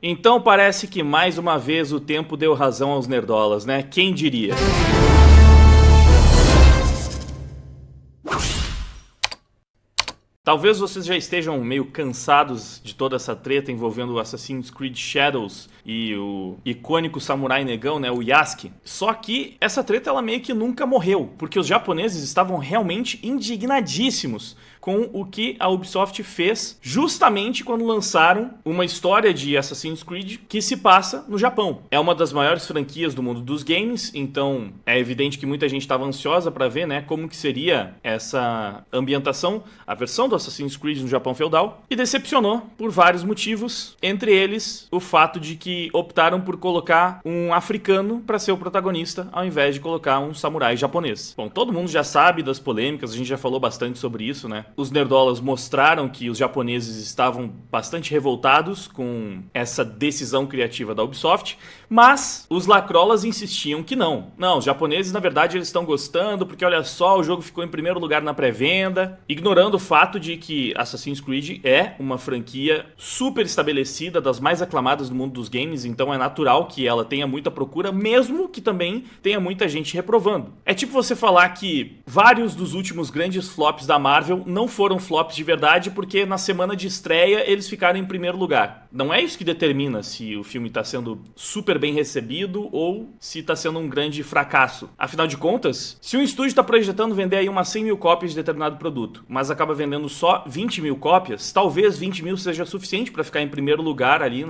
Então parece que mais uma vez o tempo deu razão aos nerdolas, né? Quem diria? Talvez vocês já estejam meio cansados de toda essa treta envolvendo o Assassin's Creed Shadows e o icônico samurai negão, né, o Yasuke. Só que essa treta ela meio que nunca morreu, porque os japoneses estavam realmente indignadíssimos com o que a Ubisoft fez justamente quando lançaram uma história de Assassin's Creed que se passa no Japão. É uma das maiores franquias do mundo dos games, então é evidente que muita gente estava ansiosa para ver, né, como que seria essa ambientação, a versão do Assassin's Creed no Japão feudal, e decepcionou por vários motivos, entre eles o fato de que optaram por colocar um africano para ser o protagonista ao invés de colocar um samurai japonês. Bom, todo mundo já sabe das polêmicas, a gente já falou bastante sobre isso, né? Os nerdolas mostraram que os japoneses estavam bastante revoltados com essa decisão criativa da Ubisoft, mas os lacrolas insistiam que não. Não, os japoneses, na verdade, eles estão gostando porque, olha só, o jogo ficou em primeiro lugar na pré-venda, ignorando o fato de que Assassin's Creed é uma franquia super estabelecida, das mais aclamadas do mundo dos games, então é natural que ela tenha muita procura, mesmo que também tenha muita gente reprovando. É tipo você falar que vários dos últimos grandes flops da Marvel não foram flops de verdade porque na semana de estreia eles ficaram em primeiro lugar. Não é isso que determina se o filme está sendo super bem recebido ou se está sendo um grande fracasso. Afinal de contas, se um estúdio está projetando vender aí umas 100 mil cópias de determinado produto, mas acaba vendendo só 20 mil cópias, talvez 20 mil seja suficiente para ficar em primeiro lugar ali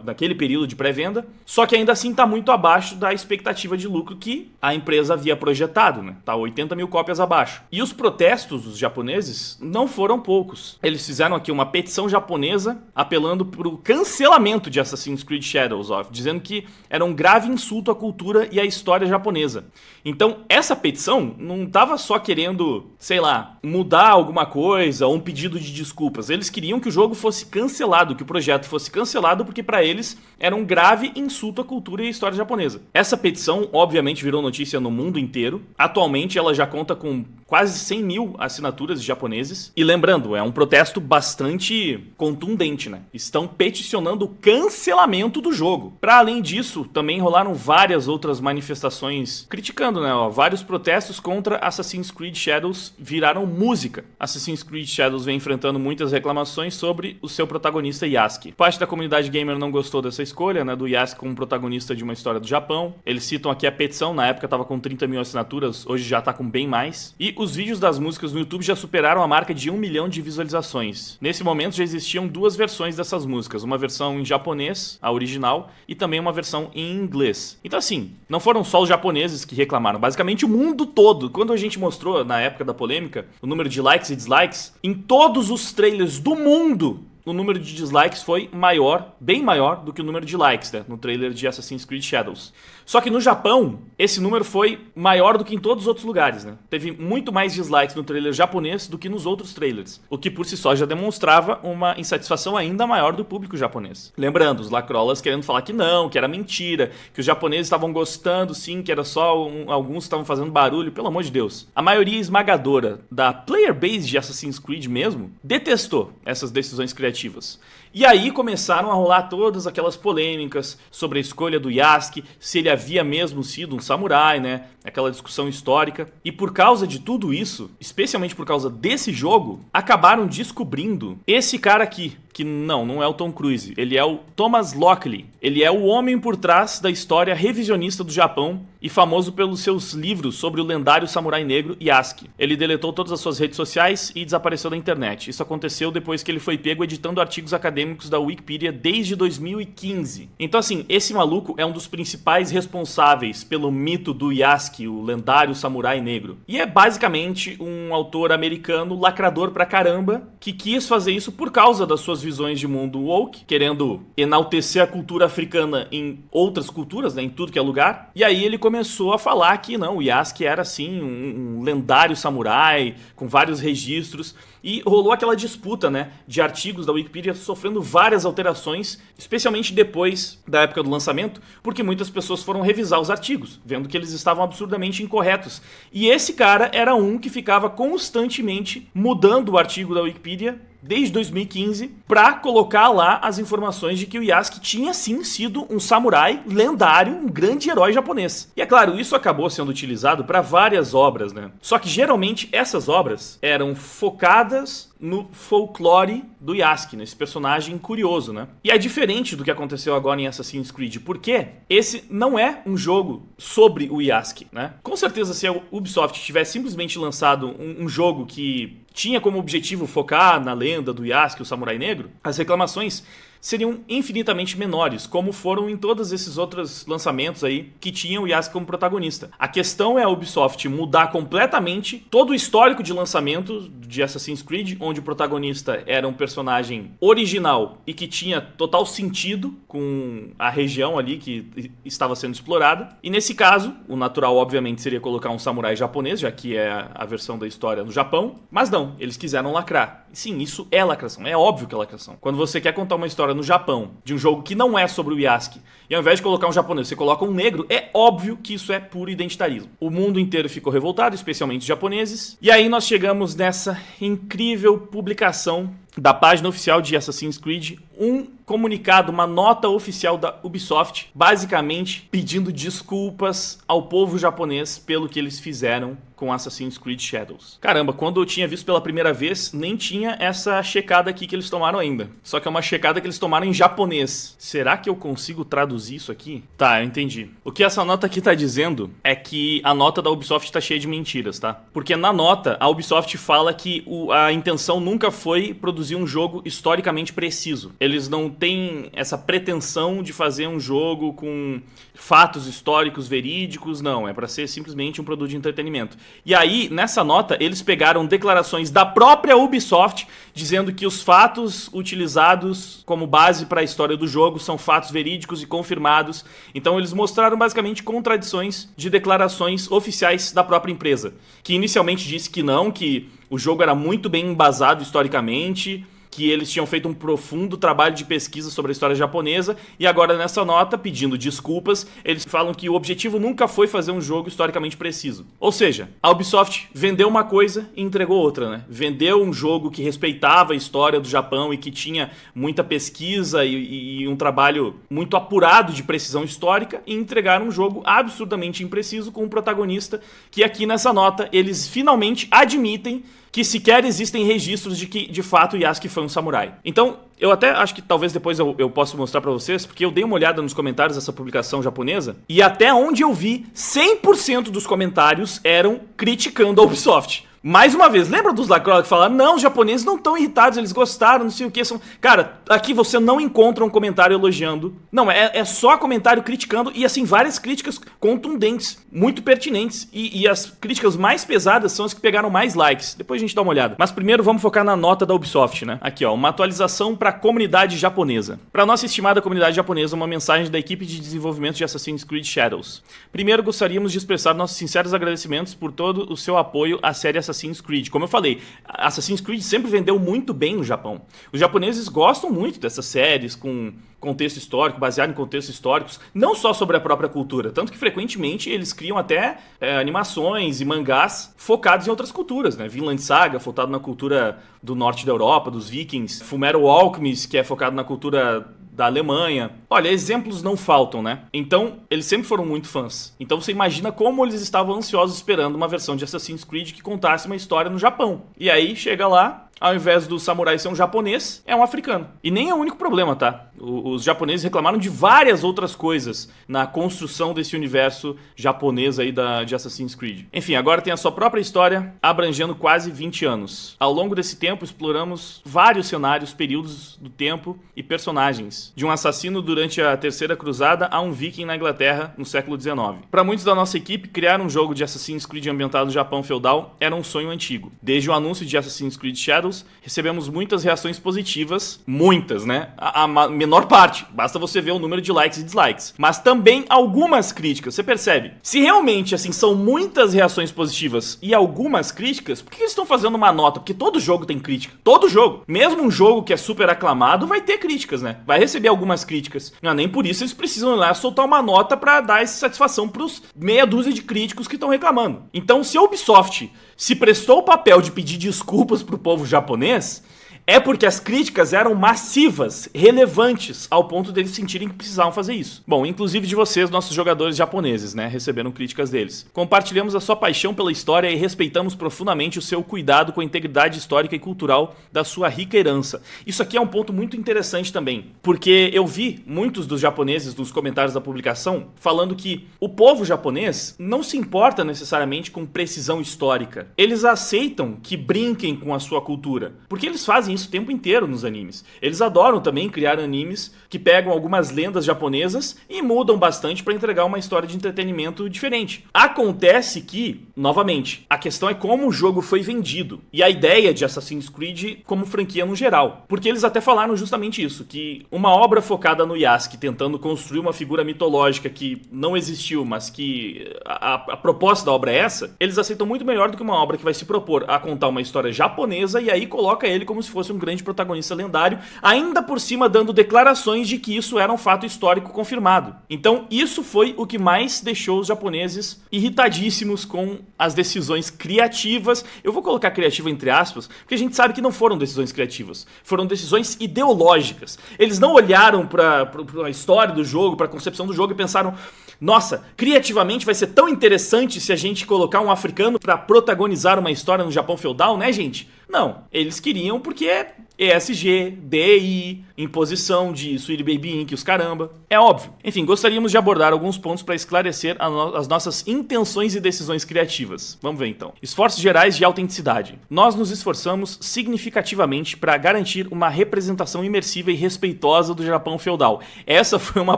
naquele período de pré-venda, só que ainda assim está muito abaixo da expectativa de lucro que a empresa havia projetado, né? Tá 80 mil cópias abaixo. E os protestos dos japoneses não foram poucos. Eles fizeram aqui uma petição japonesa apelando para o cancelamento de Assassin's Creed Shadows, dizendo que era um grave insulto à cultura e à história japonesa. Então, essa petição não estava só querendo, sei lá, mudar alguma coisa ou um pedido de desculpas. Eles queriam que o jogo fosse cancelado, que o projeto fosse cancelado, porque para eles era um grave insulto à cultura e à história japonesa. Essa petição, obviamente, virou notícia no mundo inteiro. Atualmente, ela já conta com quase 100 mil assinaturas de japoneses. E lembrando, é um protesto bastante contundente, né? Estão peticionando o cancelamento do jogo. Para além disso, também rolaram várias outras manifestações criticando, né? Vários protestos contra Assassin's Creed Shadows viraram música. Assassin's Creed Shadows vem enfrentando muitas reclamações sobre o seu protagonista Yasuke. Parte da comunidade gamer não gostou dessa escolha, né? Do Yasuke como protagonista de uma história do Japão. Eles citam aqui a petição, na época estava com 30 mil assinaturas, hoje já está com bem mais. E os vídeos das músicas no YouTube já superaram a marca de 1 milhão de visualizações. Nesse momento já existiam duas versões dessas músicas, uma versão em japonês, a original, e também uma versão em inglês. Então assim, não foram só os japoneses que reclamaram, basicamente o mundo todo. Quando a gente mostrou, na época da polêmica, o número de likes e dislikes, em todos os trailers do mundo, o número de dislikes foi maior, bem maior do que o número de likes, né, no trailer de Assassin's Creed Shadows. Só que no Japão, esse número foi maior do que em todos os outros lugares, né? Teve muito mais dislikes no trailer japonês do que nos outros trailers, o que por si só já demonstrava uma insatisfação ainda maior do público japonês. Lembrando, os lacrolas querendo falar que não, que era mentira, que os japoneses estavam gostando sim, que era só alguns estavam fazendo barulho, pelo amor de Deus. A maioria esmagadora da player base de Assassin's Creed mesmo detestou essas decisões criativas. E aí começaram a rolar todas aquelas polêmicas sobre a escolha do Yasuke, se ele havia mesmo sido um samurai, né? Aquela discussão histórica. E por causa de tudo isso, especialmente por causa desse jogo, acabaram descobrindo esse cara aqui, que não é o Tom Cruise, ele é o Thomas Lockley. Ele é o homem por trás da história revisionista do Japão e famoso pelos seus livros sobre o lendário samurai negro Yasuke. Ele deletou todas as suas redes sociais e desapareceu da internet. Isso aconteceu depois que ele foi pego editando artigos acadêmicos da Wikipedia desde 2015. Então assim, esse maluco é um dos principais responsáveis pelo mito do Yasuke, o lendário samurai negro. E é basicamente um autor americano lacrador pra caramba que quis fazer isso por causa das suas visões de mundo woke, querendo enaltecer a cultura africana em outras culturas, né, em tudo que é lugar. E aí ele começou a falar que não, o Yasuke era assim um lendário samurai com vários registros. E rolou aquela disputa, né, de artigos da Wikipedia sofrendo várias alterações, especialmente depois da época do lançamento, porque muitas pessoas foram revisar os artigos, vendo que eles estavam absurdamente incorretos. E esse cara era um que ficava constantemente mudando o artigo da Wikipedia desde 2015, pra colocar lá as informações de que o Yasuke tinha sim sido um samurai lendário, um grande herói japonês. E é claro, isso acabou sendo utilizado para várias obras, né? Só que geralmente essas obras eram focadas no folclore do Yasuke, nesse personagem curioso, né? E é diferente do que aconteceu agora em Assassin's Creed, porque esse não é um jogo sobre o Yasuke, né? Com certeza, se a Ubisoft tivesse simplesmente lançado um jogo que tinha como objetivo focar na lenda do Yasuke, o Samurai Negro, as reclamações seriam infinitamente menores, como foram em todos esses outros lançamentos aí que tinham o Yasuke como protagonista. A questão é a Ubisoft mudar completamente todo o histórico de lançamento de Assassin's Creed, onde o protagonista era um personagem original e que tinha total sentido com a região ali que estava sendo explorada. E nesse caso, o natural obviamente seria colocar um samurai japonês, já que é a versão da história no Japão, mas não, eles quiseram lacrar. Sim, isso é lacração, é óbvio que é lacração. Quando você quer contar uma história no Japão, de um jogo que não é sobre o Yasuke, e ao invés de colocar um japonês, você coloca um negro, é óbvio que isso é puro identitarismo. O mundo inteiro ficou revoltado, especialmente os japoneses, e aí nós chegamos nessa incrível publicação da página oficial de Assassin's Creed, um comunicado, uma nota oficial da Ubisoft, basicamente pedindo desculpas ao povo japonês pelo que eles fizeram com Assassin's Creed Shadows. Caramba, quando eu tinha visto pela primeira vez, nem tinha essa checada aqui que eles tomaram ainda. Só que é uma checada que eles tomaram em japonês. Será que eu consigo traduzir isso aqui? Tá, eu entendi. O que essa nota aqui tá dizendo é que a nota da Ubisoft tá cheia de mentiras, tá? Porque na nota, a Ubisoft fala que a intenção nunca foi produzir um jogo historicamente preciso. Eles não têm essa pretensão de fazer um jogo com fatos históricos verídicos, não. É pra ser simplesmente um produto de entretenimento. E aí, nessa nota, eles pegaram declarações da própria Ubisoft dizendo que os fatos utilizados como base para a história do jogo são fatos verídicos e confirmados. Então eles mostraram basicamente contradições de declarações oficiais da própria empresa, que inicialmente disse que não, que o jogo era muito bem embasado historicamente, que eles tinham feito um profundo trabalho de pesquisa sobre a história japonesa, e agora nessa nota, pedindo desculpas, eles falam que o objetivo nunca foi fazer um jogo historicamente preciso. Ou seja, a Ubisoft vendeu uma coisa e entregou outra, né? Vendeu um jogo que respeitava a história do Japão e que tinha muita pesquisa e um trabalho muito apurado de precisão histórica, e entregaram um jogo absurdamente impreciso com um protagonista que aqui nessa nota eles finalmente admitem que sequer existem registros de que, de fato, Yasuke foi um samurai. Então, eu até acho que talvez depois eu possa mostrar pra vocês, porque eu dei uma olhada nos comentários dessa publicação japonesa, e até onde eu vi, 100% dos comentários eram criticando a Ubisoft. Mais uma vez, lembra dos lacroix que falaram, não, os japoneses não estão irritados, eles gostaram, não sei o que. Cara, aqui você não encontra um comentário elogiando. Não, é só comentário criticando e, assim, várias críticas contundentes, muito pertinentes. E as críticas mais pesadas são as que pegaram mais likes. Depois a gente dá uma olhada. Mas primeiro vamos focar na nota da Ubisoft, né? Aqui, ó, uma atualização para a comunidade japonesa. Para nossa estimada comunidade japonesa, uma mensagem da equipe de desenvolvimento de Assassin's Creed Shadows. Primeiro, gostaríamos de expressar nossos sinceros agradecimentos por todo o seu apoio à série Assassin's Creed. Como eu falei, Assassin's Creed sempre vendeu muito bem no Japão. Os japoneses gostam muito dessas séries com contexto histórico, baseado em contextos históricos, não só sobre a própria cultura, tanto que frequentemente eles criam até animações e mangás focados em outras culturas, né? Vinland Saga, focado na cultura do norte da Europa, dos vikings, Fullmetal Alchemist, que é focado na cultura da Alemanha. Olha, exemplos não faltam, né? Então, eles sempre foram muito fãs. Então você imagina como eles estavam ansiosos esperando uma versão de Assassin's Creed que contasse uma história no Japão. E aí, chega lá, ao invés do samurai ser um japonês, é um africano. E nem é o único problema, tá? Os japoneses reclamaram de várias outras coisas na construção desse universo japonês aí de Assassin's Creed. Enfim, agora tem a sua própria história, abrangendo quase 20 anos. Ao longo desse tempo, exploramos vários cenários, períodos do tempo e personagens. De um assassino durante a Terceira Cruzada a um viking na Inglaterra no século XIX. Para muitos da nossa equipe, criar um jogo de Assassin's Creed ambientado no Japão feudal era um sonho antigo. Desde o anúncio de Assassin's Creed Shadows, recebemos muitas reações positivas, muitas, né? A menor parte, basta você ver o número de likes e dislikes. Mas também algumas críticas, você percebe? Se realmente, assim, são muitas reações positivas e algumas críticas, por que eles estão fazendo uma nota? Porque todo jogo tem crítica, todo jogo. Mesmo um jogo que é super aclamado vai ter críticas, né? Vai receber algumas críticas. Não, nem por isso eles precisam ir lá soltar uma nota pra dar essa satisfação pros meia dúzia de críticos que estão reclamando. Então, se a Ubisoft se prestou o papel de pedir desculpas pro povo japonês, É porque as críticas eram massivas, relevantes, ao ponto deles sentirem que precisavam fazer isso. Bom, inclusive de vocês, nossos jogadores japoneses, né, receberam críticas deles. Compartilhamos a sua paixão pela história e respeitamos profundamente o seu cuidado com a integridade histórica e cultural da sua rica herança. Isso aqui é um ponto muito interessante também, porque eu vi muitos dos japoneses nos comentários da publicação falando que o povo japonês não se importa necessariamente com precisão histórica. Eles aceitam que brinquem com a sua cultura, porque eles fazem isso o tempo inteiro nos animes. Eles adoram também criar animes que pegam algumas lendas japonesas e mudam bastante para entregar uma história de entretenimento diferente. Acontece que, novamente, a questão é como o jogo foi vendido e a ideia de Assassin's Creed como franquia no geral. Porque eles até falaram justamente isso, que uma obra focada no Yasuke, tentando construir uma figura mitológica que não existiu, mas que a proposta da obra é essa, eles aceitam muito melhor do que uma obra que vai se propor a contar uma história japonesa e aí coloca ele como se fosse um grande protagonista lendário, ainda por cima dando declarações de que isso era um fato histórico confirmado. Então isso foi o que mais deixou os japoneses irritadíssimos com as decisões criativas. Eu vou colocar criativa entre aspas, porque a gente sabe que não foram decisões criativas, foram decisões ideológicas. Eles não olharam para a história do jogo, para a concepção do jogo e pensaram: nossa, criativamente vai ser tão interessante se a gente colocar um africano para protagonizar uma história no Japão feudal, né, gente? Não, eles queriam porque é ESG, DI, imposição de Sweet Baby Inc, os caramba. É óbvio. Enfim, gostaríamos de abordar alguns pontos para esclarecer as nossas intenções e decisões criativas. Vamos ver então. Esforços gerais de autenticidade. Nós nos esforçamos significativamente para garantir uma representação imersiva e respeitosa do Japão feudal. Essa foi uma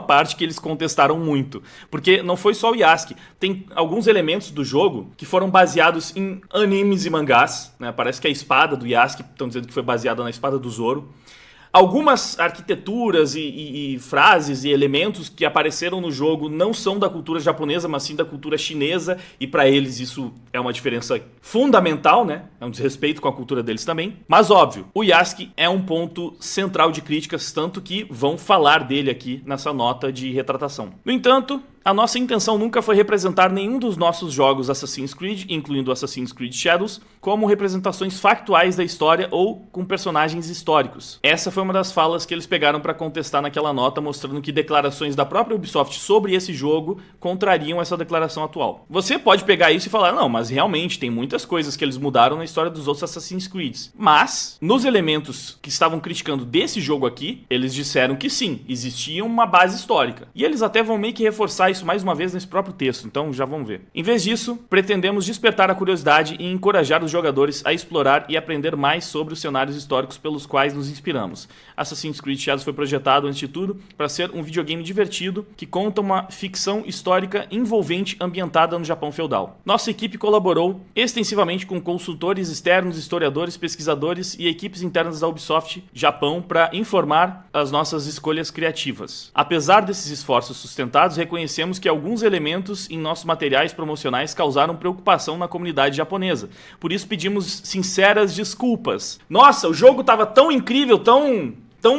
parte que eles contestaram muito, porque não foi só o Yasuke. Tem alguns elementos do jogo que foram baseados em animes e mangás, né? Parece que a espada do Yasuke, estão dizendo que foi baseada na espada do Zoro. Algumas arquiteturas e frases e elementos que apareceram no jogo não são da cultura japonesa, mas sim da cultura chinesa, e para eles isso é uma diferença fundamental, né? É um desrespeito com a cultura deles também. Mas óbvio, o Yasuke é um ponto central de críticas, tanto que vão falar dele aqui nessa nota de retratação. No entanto, a nossa intenção nunca foi representar nenhum dos nossos jogos Assassin's Creed, incluindo Assassin's Creed Shadows, como representações factuais da história ou com personagens históricos. Essa foi uma das falas que eles pegaram para contestar naquela nota, mostrando que declarações da própria Ubisoft sobre esse jogo contrariam essa declaração atual. Você pode pegar isso e falar: não, mas realmente tem muitas coisas que eles mudaram na história dos outros Assassin's Creed. Mas, nos elementos que estavam criticando desse jogo aqui, eles disseram que sim, existia uma base histórica. E eles até vão meio que reforçar isso mais uma vez nesse próprio texto, então já vamos ver. Em vez disso, pretendemos despertar a curiosidade e encorajar os jogadores a explorar e aprender mais sobre os cenários históricos pelos quais nos inspiramos. Assassin's Creed Shadows foi projetado, antes de tudo, para ser um videogame divertido que conta uma ficção histórica envolvente ambientada no Japão feudal. Nossa equipe colaborou extensivamente com consultores externos, historiadores, pesquisadores e equipes internas da Ubisoft Japão para informar as nossas escolhas criativas. Apesar desses esforços sustentados, reconhecemos que alguns elementos em nossos materiais promocionais causaram preocupação na comunidade japonesa. Por isso pedimos sinceras desculpas. Nossa, o jogo estava tão incrível, tão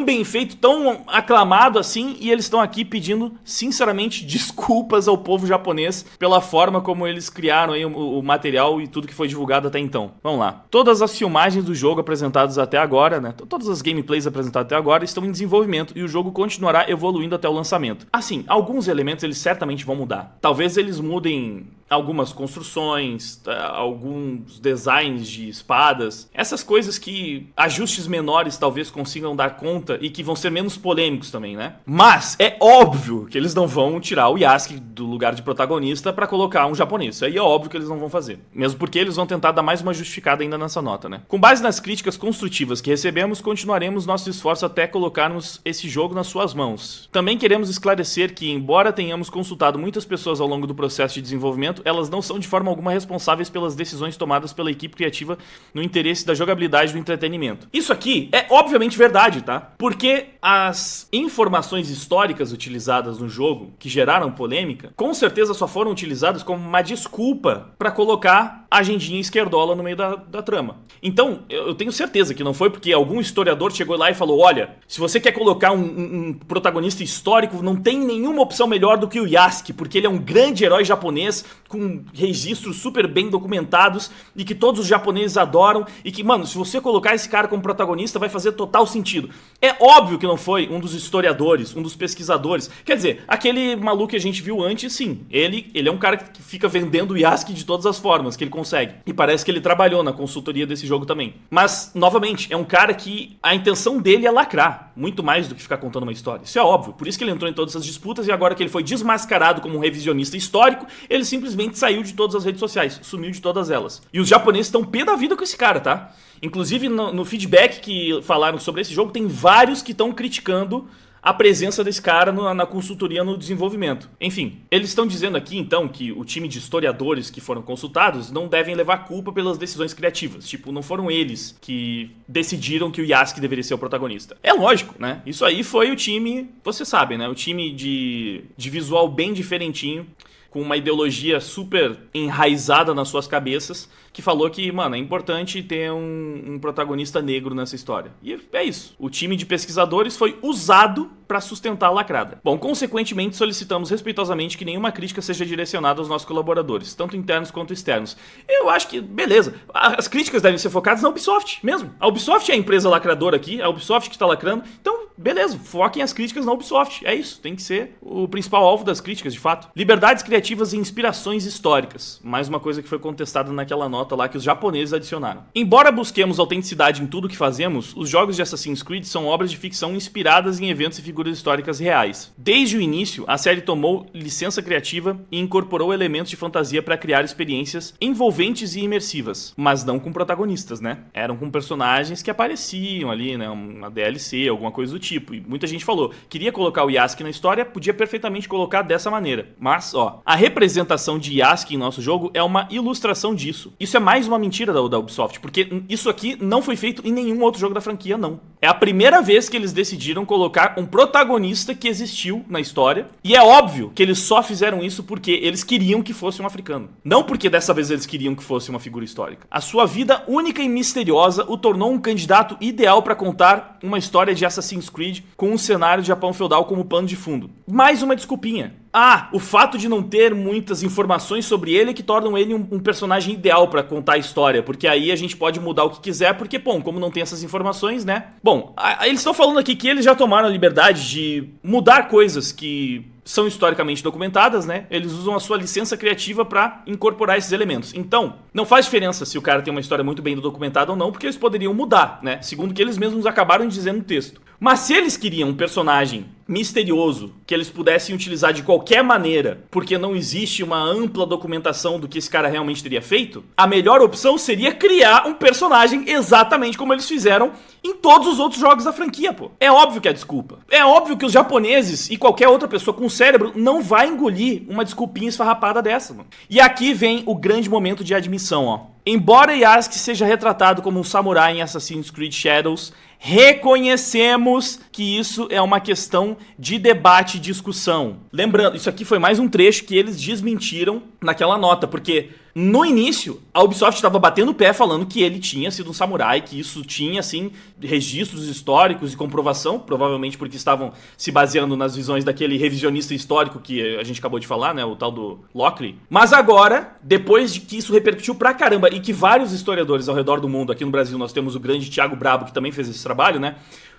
bem feito, tão aclamado assim, e eles estão aqui pedindo sinceramente desculpas ao povo japonês pela forma como eles criaram aí o material e tudo que foi divulgado até então. Vamos lá. Todas as filmagens do jogo apresentadas até agora, né? Todas as gameplays apresentadas até agora estão em desenvolvimento e o jogo continuará evoluindo até o lançamento. Assim, alguns elementos eles certamente vão mudar. Talvez eles mudem algumas construções, alguns designs de espadas, essas coisas que ajustes menores talvez consigam dar conta e que vão ser menos polêmicos também, né? Mas é óbvio que eles não vão tirar o Yasuke do lugar de protagonista pra colocar um japonês. Isso aí é óbvio que eles não vão fazer. Mesmo porque eles vão tentar dar mais uma justificada ainda nessa nota, né? Com base nas críticas construtivas que recebemos, continuaremos nosso esforço até colocarmos esse jogo nas suas mãos. Também queremos esclarecer que, embora tenhamos consultado muitas pessoas ao longo do processo de desenvolvimento, elas não são de forma alguma responsáveis pelas decisões tomadas pela equipe criativa no interesse da jogabilidade e do entretenimento. Isso aqui é obviamente verdade, tá? Porque as informações históricas utilizadas no jogo, que geraram polêmica, com certeza só foram utilizadas como uma desculpa para colocar agendinha esquerdola no meio da trama. Então, eu tenho certeza que não foi porque algum historiador chegou lá e falou, olha, se você quer colocar um protagonista histórico, não tem nenhuma opção melhor do que o Yasuke, porque ele é um grande herói japonês com registros super bem documentados e que todos os japoneses adoram e que, mano, se você colocar esse cara como protagonista vai fazer total sentido. É óbvio que não foi um dos historiadores, um dos pesquisadores. Quer dizer, aquele maluco que a gente viu antes, sim, ele é um cara que fica vendendo o Yasuke de todas as formas que ele consegue. E parece que ele trabalhou na consultoria desse jogo também. Mas, novamente, é um cara que a intenção dele é lacrar, muito mais do que ficar contando uma história. Isso é óbvio, por isso que ele entrou em todas essas disputas e agora que ele foi desmascarado como um revisionista histórico, ele simplesmente saiu de todas as redes sociais, sumiu de todas elas. E os japoneses estão pé da vida com esse cara, tá? Inclusive, no feedback que falaram sobre esse jogo, tem vários que estão criticando a presença desse cara na consultoria no desenvolvimento. Enfim, eles estão dizendo aqui, então, que o time de historiadores que foram consultados não devem levar culpa pelas decisões criativas. Tipo, não foram eles que decidiram que o Yasuke deveria ser o protagonista. É lógico, né? Isso aí foi o time, você sabe, né? O time de visual bem diferentinho, com uma ideologia super enraizada nas suas cabeças, que falou que, mano, é importante ter um protagonista negro nessa história. E é isso. O time de pesquisadores foi usado para sustentar a lacrada. Bom, consequentemente, solicitamos respeitosamente que nenhuma crítica seja direcionada aos nossos colaboradores, tanto internos quanto externos. Eu acho que, beleza, as críticas devem ser focadas na Ubisoft mesmo. A Ubisoft é a empresa lacradora aqui, é a Ubisoft que está lacrando, então, beleza, foquem as críticas na Ubisoft. É isso, tem que ser o principal alvo das críticas, de fato. Liberdades criativas e inspirações históricas. Mais uma coisa que foi contestada naquela nota lá que os japoneses adicionaram. Embora busquemos autenticidade em tudo que fazemos, os jogos de Assassin's Creed são obras de ficção inspiradas em eventos e figuras históricas reais. Desde o início, a série tomou licença criativa e incorporou elementos de fantasia para criar experiências envolventes e imersivas, mas não com protagonistas, né? Eram com personagens que apareciam ali, né? Uma DLC, alguma coisa do tipo. E muita gente falou, queria colocar o Yasuke na história, podia perfeitamente colocar dessa maneira. Mas, ó, a representação de Yasuke em nosso jogo é uma ilustração disso. Isso é mais uma mentira da Ubisoft, porque isso aqui não foi feito em nenhum outro jogo da franquia, não. É a primeira vez que eles decidiram colocar um protagonista que existiu na história, e é óbvio que eles só fizeram isso porque eles queriam que fosse um africano. Não porque dessa vez eles queriam que fosse uma figura histórica. A sua vida única e misteriosa o tornou um candidato ideal para contar uma história de Assassin's Creed com um cenário de Japão feudal como pano de fundo. Mais uma desculpinha. Ah, o fato de não ter muitas informações sobre ele é que tornam ele um personagem ideal pra contar a história, porque aí a gente pode mudar o que quiser, porque, bom, como não tem essas informações, né? Bom, eles estão falando aqui que eles já tomaram a liberdade de mudar coisas que são historicamente documentadas, né? Eles usam a sua licença criativa pra incorporar esses elementos. Então, não faz diferença se o cara tem uma história muito bem documentada ou não, porque eles poderiam mudar, né? Segundo o que eles mesmos acabaram dizendo no texto. Mas se eles queriam um personagem misterioso que eles pudessem utilizar de qualquer maneira, porque não existe uma ampla documentação do que esse cara realmente teria feito, a melhor opção seria criar um personagem exatamente como eles fizeram em todos os outros jogos da franquia, pô. É óbvio que é desculpa. É óbvio que os japoneses e qualquer outra pessoa com cérebro não vai engolir uma desculpinha esfarrapada dessa, mano. E aqui vem o grande momento de admissão, ó. Embora Yasuke seja retratado como um samurai em Assassin's Creed Shadows, reconhecemos que isso é uma questão de debate e discussão. Lembrando, isso aqui foi mais um trecho que eles desmentiram naquela nota, porque no início a Ubisoft estava batendo o pé falando que ele tinha sido um samurai, que isso tinha, assim, registros históricos e comprovação, provavelmente porque estavam se baseando nas visões daquele revisionista histórico que a gente acabou de falar, né, o tal do Lockley. Mas agora, depois de que isso repercutiu pra caramba e que vários historiadores ao redor do mundo, aqui no Brasil nós temos o grande Thiago Brabo, que também fez esse trabalho, né?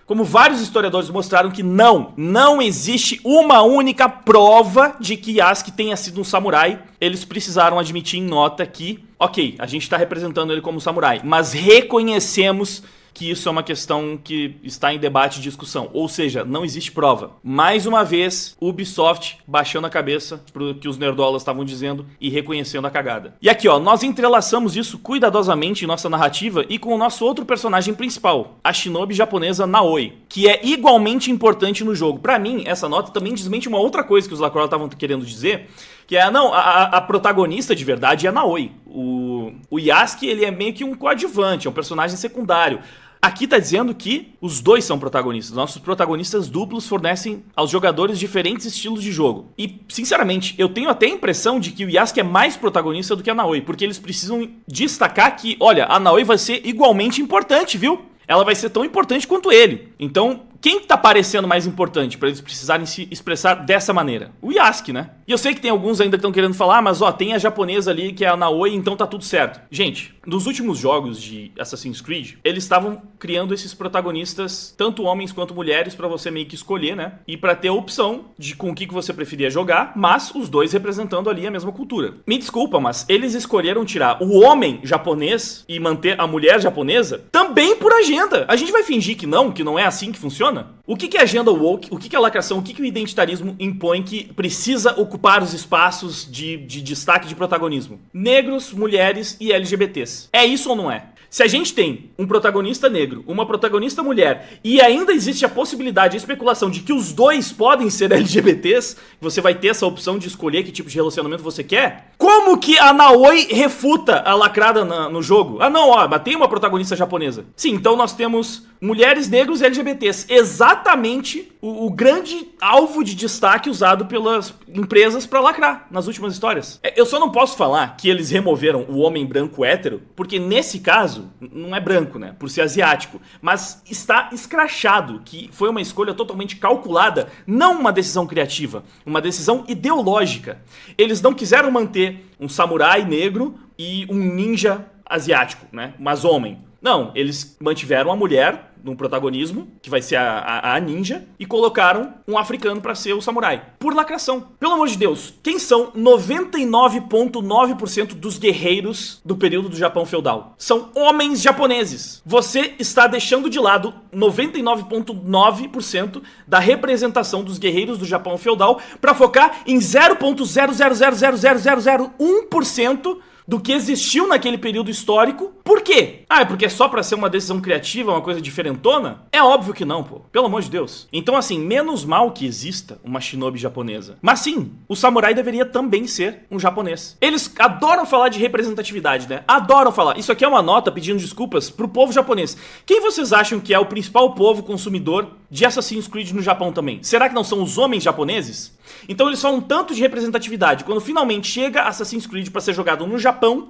Como vários historiadores mostraram que não existe uma única prova de que Yasuke tenha sido um samurai, eles precisaram admitir em nota que, ok, a gente está representando ele como samurai, mas reconhecemos que isso é uma questão que está em debate e discussão. Ou seja, não existe prova. Mais uma vez, Ubisoft baixando a cabeça pro que os nerdolas estavam dizendo e reconhecendo a cagada. E aqui, ó, nós entrelaçamos isso cuidadosamente em nossa narrativa e com o nosso outro personagem principal, a shinobi japonesa Naoi, que é igualmente importante no jogo. Pra mim, essa nota também desmente uma outra coisa que os Lacroix estavam querendo dizer, que é, não, a protagonista de verdade é a Naoi. O Yasuke, ele é meio que um coadjuvante, é um personagem secundário. Aqui tá dizendo que os dois são protagonistas. Nossos protagonistas duplos fornecem aos jogadores diferentes estilos de jogo. E, sinceramente, eu tenho até a impressão de que o Yasuke é mais protagonista do que a Naoi, porque eles precisam destacar que, olha, a Naoi vai ser igualmente importante, viu? Ela vai ser tão importante quanto ele. Então, quem tá parecendo mais importante pra eles precisarem se expressar dessa maneira? O Yasuke, né? E eu sei que tem alguns ainda que estão querendo falar, mas ó, tem a japonesa ali que é a Naoi, então tá tudo certo. Gente, nos últimos jogos de Assassin's Creed, eles estavam criando esses protagonistas, tanto homens quanto mulheres, pra você meio que escolher, né? E pra ter a opção de com o que você preferia jogar, mas os dois representando ali a mesma cultura. Me desculpa, mas eles escolheram tirar o homem japonês e manter a mulher japonesa também por agenda. A gente vai fingir que não é assim que funciona? O que é agenda woke? O que é lacração? O que o identitarismo impõe que precisa ocupar os espaços de destaque de protagonismo? Negros, mulheres e LGBTs. É isso ou não é? Se a gente tem um protagonista negro, uma protagonista mulher, e ainda existe a possibilidade, a especulação de que os dois podem ser LGBTs, você vai ter essa opção de escolher que tipo de relacionamento você quer, como que a Naoi refuta a lacrada no jogo? Ah não, ó, mas tem uma protagonista japonesa. Sim, então nós temos mulheres, negros e LGBTs. Exatamente o grande alvo de destaque usado pelas empresas pra lacrar nas últimas histórias. Eu só não posso falar que eles removeram o homem branco hétero, porque nesse caso, não é branco, né? Por ser asiático. Mas está escrachado que foi uma escolha totalmente calculada, não uma decisão criativa, uma decisão ideológica. Eles não quiseram manter um samurai negro e um ninja asiático, né? Mas homem. Não, eles mantiveram a mulher no protagonismo, que vai ser a ninja, e colocaram um africano pra ser o samurai. Por lacração. Pelo amor de Deus, quem são 99,9% dos guerreiros do período do Japão feudal? São homens japoneses. Você está deixando de lado 99,9% da representação dos guerreiros do Japão feudal pra focar em 0,0000001% do que existiu naquele período histórico. Por quê? Ah, é porque é só pra ser uma decisão criativa, uma coisa diferentona? É óbvio que não, pô. Pelo amor de Deus. Então, assim, menos mal que exista uma shinobi japonesa. Mas sim, o samurai deveria também ser um japonês. Eles adoram falar de representatividade, né? Adoram falar. Isso aqui é uma nota pedindo desculpas pro povo japonês. Quem vocês acham que é o principal povo consumidor de Assassin's Creed no Japão também? Será que não são os homens japoneses? Então eles falam tanto de representatividade. Quando finalmente chega Assassin's Creed pra ser jogado no Japão,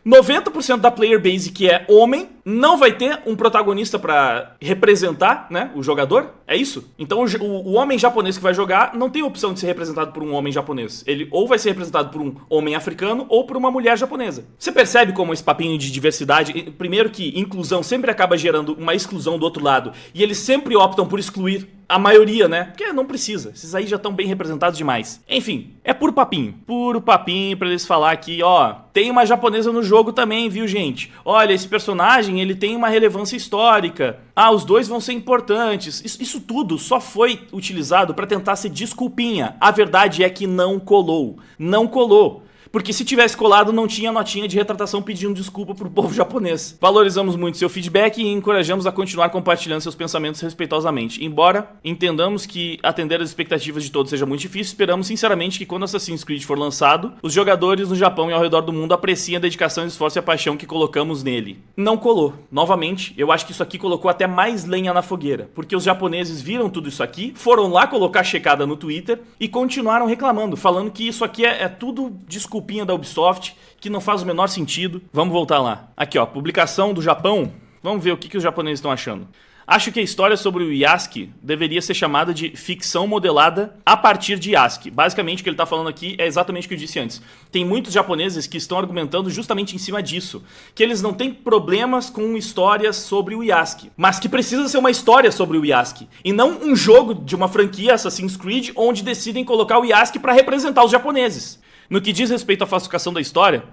90% da player base que é homem não vai ter um protagonista pra representar, né, o jogador. É isso? Então o homem japonês que vai jogar não tem opção de ser representado por um homem japonês. Ele ou vai ser representado por um homem africano ou por uma mulher japonesa. Você percebe como esse papinho de diversidade, primeiro que inclusão sempre acaba gerando uma exclusão do outro lado, e eles sempre optam por excluir a maioria, né? Porque não precisa. Esses aí já estão bem representados demais. Enfim, é puro papinho. Puro papinho pra eles falar que, ó, tem uma japonesa no jogo também, viu, gente? Olha, esse personagem, ele tem uma relevância histórica. Ah, os dois vão ser importantes. Isso tudo só foi utilizado pra tentar ser desculpinha. A verdade é que não colou. Não colou. Porque se tivesse colado, não tinha notinha de retratação pedindo desculpa pro povo japonês. Valorizamos muito seu feedback e encorajamos a continuar compartilhando seus pensamentos respeitosamente. Embora entendamos que atender às expectativas de todos seja muito difícil, esperamos sinceramente que quando Assassin's Creed for lançado, os jogadores no Japão e ao redor do mundo apreciem a dedicação, esforço e a paixão que colocamos nele. Não colou. Novamente, eu acho que isso aqui colocou até mais lenha na fogueira, porque os japoneses viram tudo isso aqui, foram lá colocar checada no Twitter e continuaram reclamando, falando que isso aqui é tudo desculpa da Ubisoft, que não faz o menor sentido. Vamos voltar lá. Aqui, ó, publicação do Japão. Vamos ver o que os japoneses estão achando. Acho que a história sobre o Yasuke deveria ser chamada de ficção modelada a partir de Yasuke. Basicamente, o que ele está falando aqui é exatamente o que eu disse antes. Tem muitos japoneses que estão argumentando justamente em cima disso, que eles não têm problemas com histórias sobre o Yasuke, mas que precisa ser uma história sobre o Yasuke, e não um jogo de uma franquia Assassin's Creed onde decidem colocar o Yasuke para representar os japoneses. No que diz respeito à falsificação da história,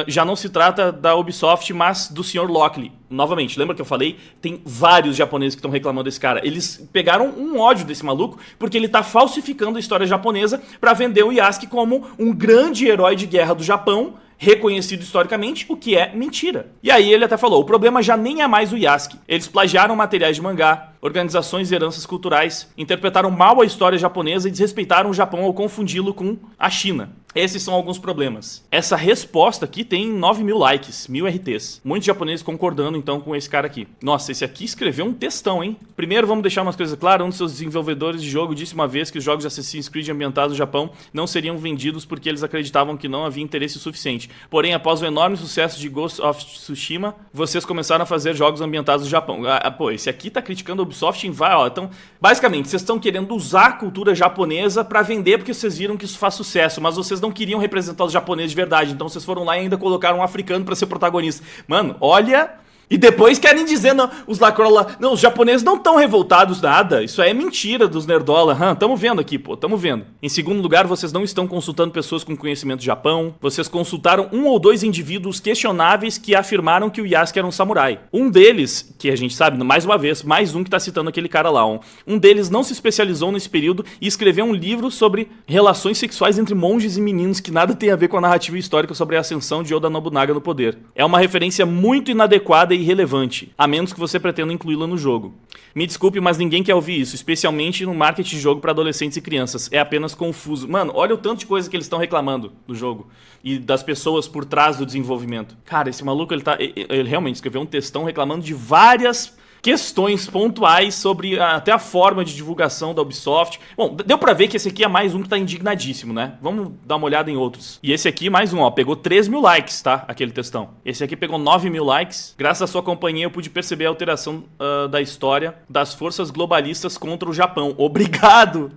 já não se trata da Ubisoft, mas do Sr. Lockley. Novamente, lembra que eu falei? Tem vários japoneses que estão reclamando desse cara. Eles pegaram um ódio desse maluco porque ele tá falsificando a história japonesa pra vender o Yasuke como um grande herói de guerra do Japão, reconhecido historicamente, o que é mentira. E aí ele até falou, o problema já nem é mais o Yasuke. Eles plagiaram materiais de mangá, organizações e heranças culturais, interpretaram mal a história japonesa e desrespeitaram o Japão ao confundi-lo com a China. Esses são alguns problemas. Essa resposta aqui tem 9.000 likes, 1.000 RTs. Muitos japoneses concordando, então, com esse cara aqui. Nossa, esse aqui escreveu um textão, hein? Primeiro, vamos deixar umas coisas claras. Um dos seus desenvolvedores de jogo disse uma vez que os jogos de Assassin's Creed ambientados no Japão não seriam vendidos porque eles acreditavam que não havia interesse suficiente. Porém, após o enorme sucesso de Ghost of Tsushima, vocês começaram a fazer jogos ambientados no Japão. Pô, esse aqui tá criticando a Ubisoft em vai, então, basicamente, vocês estão querendo usar a cultura japonesa pra vender porque vocês viram que isso faz sucesso, mas vocês não queriam representar os japoneses de verdade, então vocês foram lá e ainda colocaram um africano pra ser protagonista. Mano, olha... E depois querem dizer, não, os lacrola, não, os japoneses não estão revoltados nada, isso aí é mentira dos nerdola, tamo vendo aqui, pô, tamo vendo. Em segundo lugar, vocês não estão consultando pessoas com conhecimento do Japão, vocês consultaram um ou dois indivíduos questionáveis que afirmaram que o Yasuke era um samurai. Um deles, que a gente sabe, mais uma vez, mais um que tá citando aquele cara lá, um deles não se especializou nesse período e escreveu um livro sobre relações sexuais entre monges e meninos que nada tem a ver com a narrativa histórica sobre a ascensão de Oda Nobunaga no poder. É uma referência muito inadequada e irrelevante, a menos que você pretenda incluí-la no jogo. Me desculpe, mas ninguém quer ouvir isso, especialmente no marketing de jogo para adolescentes e crianças. É apenas confuso. Mano, olha o tanto de coisa que eles estão reclamando do jogo e das pessoas por trás do desenvolvimento. Cara, esse maluco, ele realmente escreveu um textão reclamando de várias questões pontuais sobre até a forma de divulgação da Ubisoft. Bom, deu pra ver que esse aqui é mais um que tá indignadíssimo, né? Vamos dar uma olhada em outros. E esse aqui, mais um, ó, pegou 3.000 likes, tá? Aquele textão. Esse aqui pegou 9.000 likes. Graças à sua companhia, eu pude perceber a alteração da história das forças globalistas contra o Japão. Obrigado!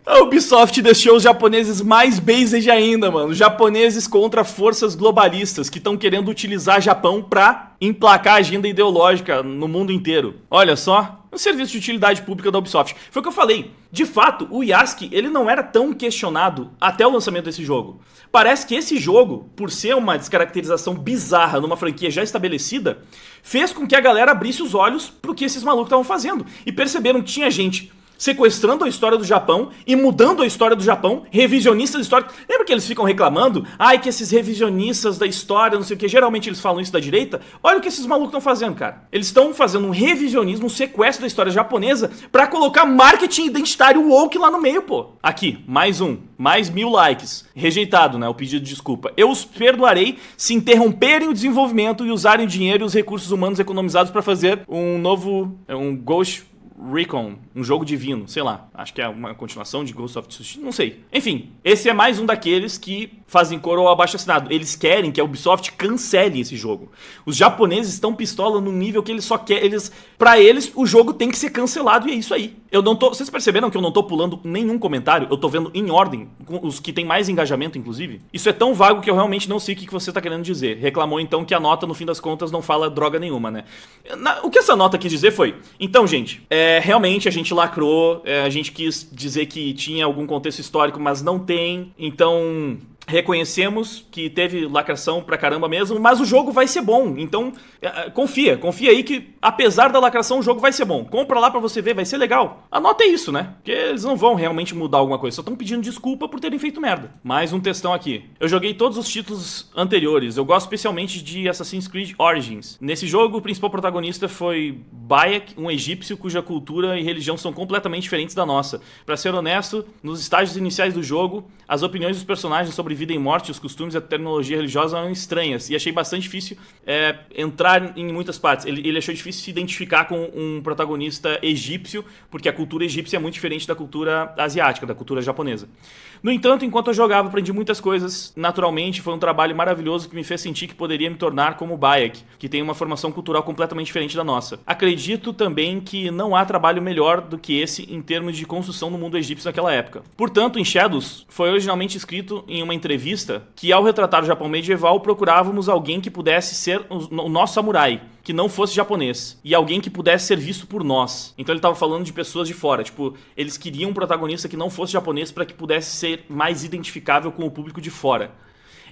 A Ubisoft deixou os japoneses mais based ainda, mano. Os japoneses contra forças globalistas que estão querendo utilizar Japão pra emplacar a agenda ideológica no mundo inteiro. Olha só, um serviço de utilidade pública da Ubisoft. Foi o que eu falei. De fato, o Yasuke, ele não era tão questionado até o lançamento desse jogo. Parece que esse jogo, por ser uma descaracterização bizarra numa franquia já estabelecida, fez com que a galera abrisse os olhos pro que esses malucos estavam fazendo. E perceberam que tinha gente sequestrando a história do Japão e mudando a história do Japão, revisionistas da história. Lembra que eles ficam reclamando? Ai, que esses revisionistas da história, não sei o que, geralmente eles falam isso da direita. Olha o que esses malucos estão fazendo, cara. Eles estão fazendo um revisionismo, um sequestro da história japonesa pra colocar marketing identitário woke lá no meio, pô. Aqui, mais um. Mais 1.000 likes. Rejeitado, né? O pedido de desculpa. Eu os perdoarei se interromperem o desenvolvimento e usarem o dinheiro e os recursos humanos economizados pra fazer um novo... um Ghost Recon, um jogo divino, sei lá, acho que é uma continuação de Ghost of Tsushima, não sei. Enfim, esse é mais um daqueles que fazem coro ao abaixo-assinado. Eles querem que a Ubisoft cancele esse jogo. Os japoneses estão pistola num nível que eles só querem, pra eles o jogo tem que ser cancelado e é isso aí. Eu não tô, vocês perceberam que eu não tô pulando nenhum comentário, eu tô vendo em ordem, os que tem mais engajamento inclusive. Isso é tão vago que eu realmente não sei o que você tá querendo dizer. Reclamou então que a nota no fim das contas não fala droga nenhuma, né? O que essa nota quis dizer foi, então gente, realmente a gente lacrou, a gente quis dizer que tinha algum contexto histórico, mas não tem, então reconhecemos que teve lacração pra caramba mesmo, mas o jogo vai ser bom, então confia aí que apesar da lacração o jogo vai ser bom, compra lá pra você ver, vai ser legal. A nota é isso, né? Porque eles não vão realmente mudar alguma coisa, só estão pedindo desculpa por terem feito merda. Mais um textão aqui. Eu joguei todos os títulos anteriores, eu gosto especialmente de Assassin's Creed Origins. Nesse jogo o principal protagonista foi Bayek, um egípcio cuja cultura e religião são completamente diferentes da nossa. Pra ser honesto, nos estágios iniciais do jogo, as opiniões dos personagens sobre vida e morte, os costumes e a tecnologia religiosa eram estranhas, e achei bastante difícil entrar em muitas partes. Ele achou difícil se identificar com um protagonista egípcio, porque a cultura egípcia é muito diferente da cultura asiática, da cultura japonesa. No entanto, enquanto eu jogava, aprendi muitas coisas naturalmente, foi um trabalho maravilhoso que me fez sentir que poderia me tornar como Bayek, que tem uma formação cultural completamente diferente da nossa. Acredito também que não há trabalho melhor do que esse em termos de construção no mundo egípcio naquela época. Portanto, em Shadows, foi originalmente escrito em uma entrevista que, ao retratar o Japão medieval, procurávamos alguém que pudesse ser o nosso samurai, que não fosse japonês, e alguém que pudesse ser visto por nós. Então ele tava falando de pessoas de fora, tipo, eles queriam um protagonista que não fosse japonês para que pudesse ser mais identificável com o público de fora.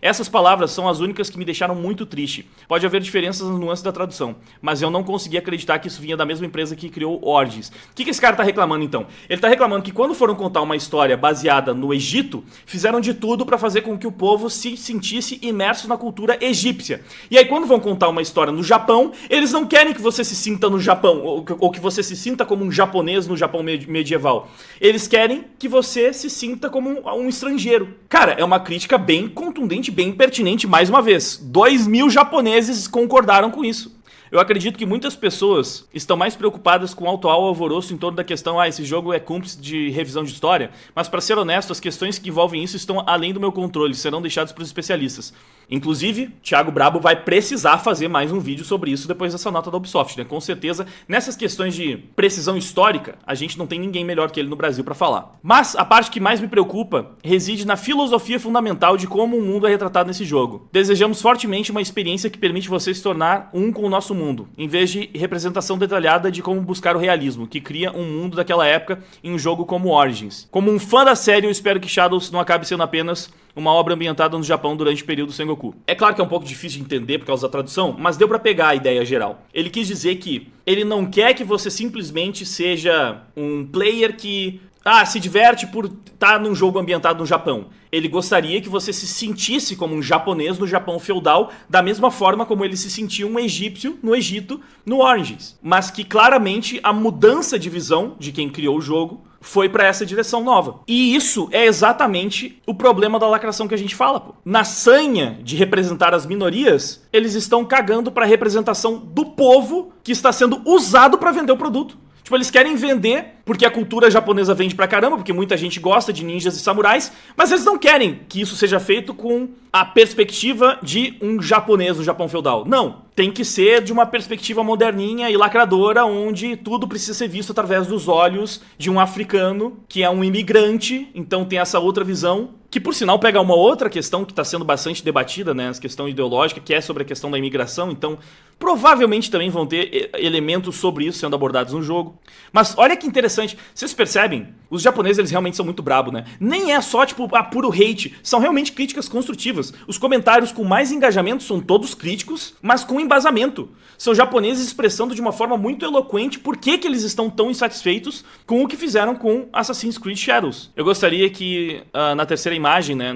Essas palavras são as únicas que me deixaram muito triste. Pode haver diferenças nas nuances da tradução, mas eu não consegui acreditar que isso vinha da mesma empresa que criou Origins. O que esse cara tá reclamando então? Ele tá reclamando que quando foram contar uma história baseada no Egito, fizeram de tudo para fazer com que o povo se sentisse imerso na cultura egípcia. E aí quando vão contar uma história no Japão, eles não querem que você se sinta no Japão, ou que você se sinta como um japonês no Japão medieval. Eles querem que você se sinta como um estrangeiro. Cara, é uma crítica bem contundente, bem pertinente, mais uma vez. 2.000 japoneses concordaram com isso. Eu acredito que muitas pessoas estão mais preocupadas com o atual alvoroço em torno da questão, esse jogo é cúmplice de revisão de história, mas para ser honesto, as questões que envolvem isso estão além do meu controle, serão deixadas para os especialistas. Inclusive, Thiago Brabo vai precisar fazer mais um vídeo sobre isso depois dessa nota da Ubisoft, né? Com certeza, nessas questões de precisão histórica, a gente não tem ninguém melhor que ele no Brasil para falar. Mas a parte que mais me preocupa reside na filosofia fundamental de como o mundo é retratado nesse jogo. Desejamos fortemente uma experiência que permite você se tornar um com o nosso mundo, em vez de representação detalhada de como buscar o realismo, que cria um mundo daquela época em um jogo como Origins. Como um fã da série, eu espero que Shadows não acabe sendo apenas uma obra ambientada no Japão durante o período Sengoku. É claro que é um pouco difícil de entender por causa da tradução, mas deu pra pegar a ideia geral. Ele quis dizer que ele não quer que você simplesmente seja um player que se diverte por estar num jogo ambientado no Japão. Ele gostaria que você se sentisse como um japonês no Japão feudal, da mesma forma como ele se sentia um egípcio no Egito, no Origins. Mas que claramente a mudança de visão de quem criou o jogo foi pra essa direção nova. E isso é exatamente o problema da lacração que a gente fala, pô. Na sanha de representar as minorias, eles estão cagando pra representação do povo que está sendo usado pra vender o produto. Tipo, eles querem vender porque a cultura japonesa vende pra caramba, porque muita gente gosta de ninjas e samurais, mas eles não querem que isso seja feito com a perspectiva de um japonês no Japão feudal. Não, tem que ser de uma perspectiva moderninha e lacradora, onde tudo precisa ser visto através dos olhos de um africano, que é um imigrante, então tem essa outra visão, que por sinal pega uma outra questão que está sendo bastante debatida, né, essa questão ideológica, que é sobre a questão da imigração, então provavelmente também vão ter elementos sobre isso sendo abordados no jogo. Mas olha que interessante, vocês percebem? Os japoneses, eles realmente são muito brabos, né? Nem é só, tipo, puro hate, são realmente críticas construtivas. Os comentários com mais engajamento são todos críticos, mas com embasamento. São japoneses expressando de uma forma muito eloquente por que eles estão tão insatisfeitos com o que fizeram com Assassin's Creed Shadows. Eu gostaria que na terceira imagem, né,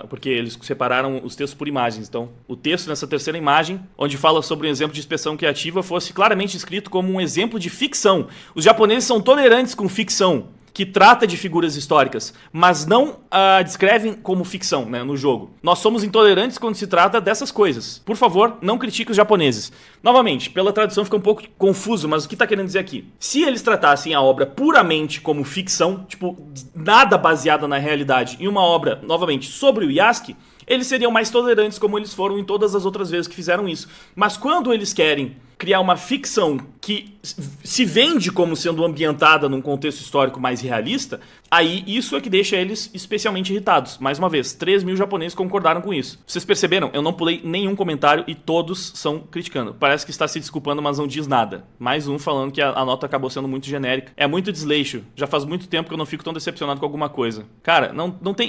porque eles separaram os textos por imagens, então o texto nessa terceira imagem, onde fala sobre um exemplo de expressão criativa, fosse claramente escrito como um exemplo de ficção. Os japoneses são tolerantes com ficção, que trata de figuras históricas, mas não descrevem como ficção, né, no jogo. Nós somos intolerantes quando se trata dessas coisas. Por favor, não critique os japoneses. Novamente, pela tradução fica um pouco confuso, mas o que tá querendo dizer aqui? Se eles tratassem a obra puramente como ficção, tipo, nada baseada na realidade, e uma obra, novamente, sobre o Yasuke, eles seriam mais tolerantes como eles foram em todas as outras vezes que fizeram isso. Mas quando eles querem criar uma ficção que se vende como sendo ambientada num contexto histórico mais realista, aí isso é que deixa eles especialmente irritados. Mais uma vez, 3.000 japoneses concordaram com isso. Vocês perceberam? Eu não pulei nenhum comentário e todos são criticando. Parece que está se desculpando, mas não diz nada. Mais um falando que a nota acabou sendo muito genérica. É muito desleixo. Já faz muito tempo que eu não fico tão decepcionado com alguma coisa. Cara,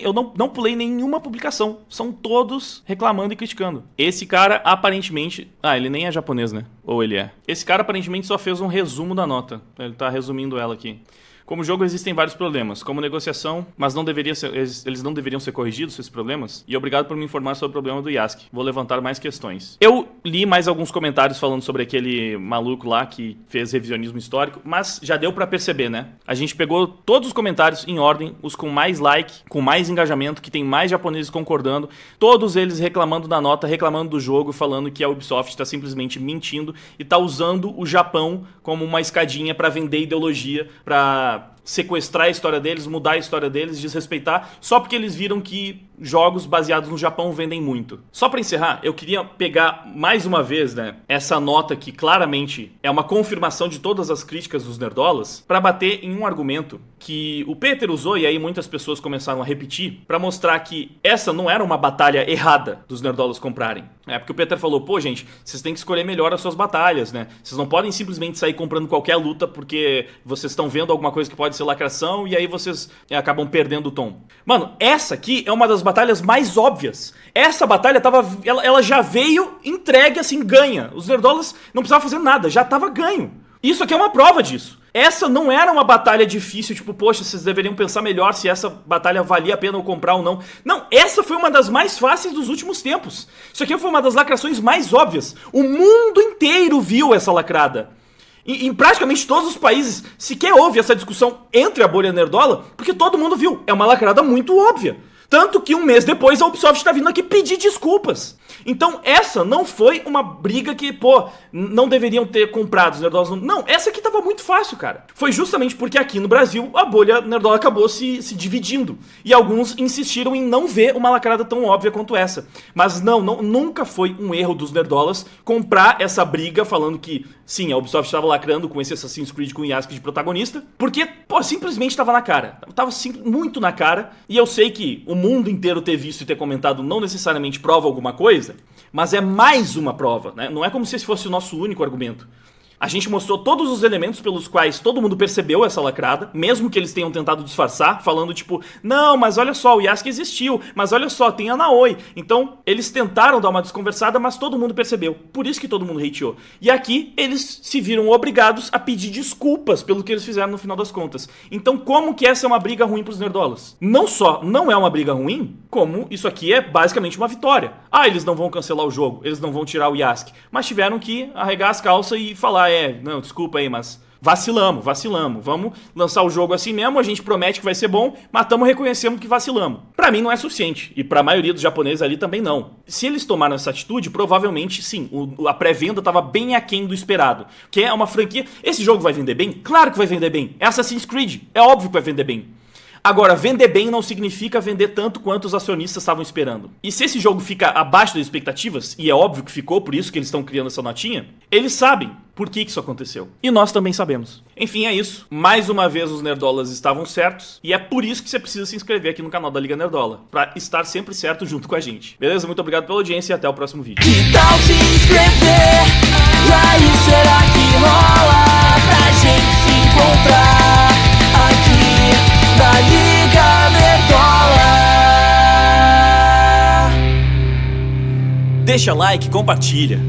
eu não pulei nenhuma publicação. São todos reclamando e criticando. Esse cara, aparentemente... ele nem é japonês, né? Ou ele é. Esse cara aparentemente só fez um resumo da nota. Ele tá resumindo ela aqui. Como jogo existem vários problemas, como negociação, mas eles não deveriam ser corrigidos, esses problemas? E obrigado por me informar sobre o problema do Yasuke. Vou levantar mais questões. Eu li mais alguns comentários falando sobre aquele maluco lá que fez revisionismo histórico, mas já deu pra perceber, né? A gente pegou todos os comentários em ordem, os com mais like, com mais engajamento, que tem mais japoneses concordando, todos eles reclamando da nota, reclamando do jogo, falando que a Ubisoft está simplesmente mentindo e tá usando o Japão como uma escadinha pra vender ideologia, pra sequestrar a história deles, mudar a história deles, desrespeitar, só porque eles viram que jogos baseados no Japão vendem muito. Só pra encerrar, eu queria pegar mais uma vez, né, essa nota que claramente é uma confirmação de todas as críticas dos nerdolas, pra bater em um argumento que o Peter usou, e aí muitas pessoas começaram a repetir, pra mostrar que essa não era uma batalha errada dos nerdolas comprarem. É porque o Peter falou, pô gente, vocês têm que escolher melhor as suas batalhas, né? Vocês não podem simplesmente sair comprando qualquer luta porque vocês estão vendo alguma coisa que pode ser lacração, e aí vocês acabam perdendo o tom. Mano, essa aqui é uma das batalhas mais óbvias. Essa batalha ela já veio entregue assim, ganha. Os nerdolas não precisavam fazer nada, já tava ganho. Isso aqui é uma prova disso. Essa não era uma batalha difícil, tipo, poxa, vocês deveriam pensar melhor se essa batalha valia a pena eu comprar ou não. Não, essa foi uma das mais fáceis dos últimos tempos. Isso aqui foi uma das lacrações mais óbvias. O mundo inteiro viu essa lacrada. Em praticamente todos os países, sequer houve essa discussão entre a bolha nerdola, porque todo mundo viu. É uma lacrada muito óbvia. Tanto que um mês depois a Ubisoft tá vindo aqui pedir desculpas. Então essa não foi uma briga que, pô, não deveriam ter comprado os nerdolas. Não, essa aqui tava muito fácil, cara. Foi justamente porque aqui no Brasil a bolha nerdola acabou se dividindo. E alguns insistiram em não ver uma lacrada tão óbvia quanto essa. Mas nunca foi um erro dos nerdolas comprar essa briga falando que, sim, a Ubisoft estava lacrando com esse Assassin's Creed com o Yasuke de protagonista. Porque, pô, simplesmente tava na cara. Tava muito na cara. E eu sei que o mundo inteiro ter visto e ter comentado não necessariamente prova alguma coisa, mas é mais uma prova, né? Não é como se esse fosse o nosso único argumento. A gente mostrou todos os elementos pelos quais todo mundo percebeu essa lacrada, mesmo que eles tenham tentado disfarçar, falando tipo, não, mas olha só, o Yasuke existiu, mas olha só, tem a Naoi. Então, eles tentaram dar uma desconversada, mas todo mundo percebeu. Por isso que todo mundo hateou. E aqui, eles se viram obrigados a pedir desculpas pelo que eles fizeram no final das contas. Então, como que essa é uma briga ruim pros nerdolas? Não só não é uma briga ruim, como isso aqui é basicamente uma vitória. Ah, eles não vão cancelar o jogo, eles não vão tirar o Yasuke, mas tiveram que arregar as calças e falar, não, desculpa aí, mas vacilamos, vamos lançar o jogo assim mesmo, a gente promete que vai ser bom, mas estamos reconhecendo que vacilamos. Pra mim não é suficiente, e pra maioria dos japoneses ali também não. Se eles tomaram essa atitude, provavelmente sim, a pré-venda tava bem aquém do esperado, que é uma franquia, esse jogo vai vender bem? Claro que vai vender bem, é Assassin's Creed, é óbvio que vai vender bem. Agora, vender bem não significa vender tanto quanto os acionistas estavam esperando. E se esse jogo fica abaixo das expectativas, e é óbvio que ficou, por isso que eles estão criando essa notinha, eles sabem por que isso aconteceu. E nós também sabemos. Enfim, é isso. Mais uma vez os nerdolas estavam certos, e é por isso que você precisa se inscrever aqui no canal da Liga Nerdola, pra estar sempre certo junto com a gente. Beleza? Muito obrigado pela audiência e até o próximo vídeo. Que tal se inscrever? E aí, será que rola pra gente se encontrar aqui na Liga Nerdola? Deixa like, compartilha.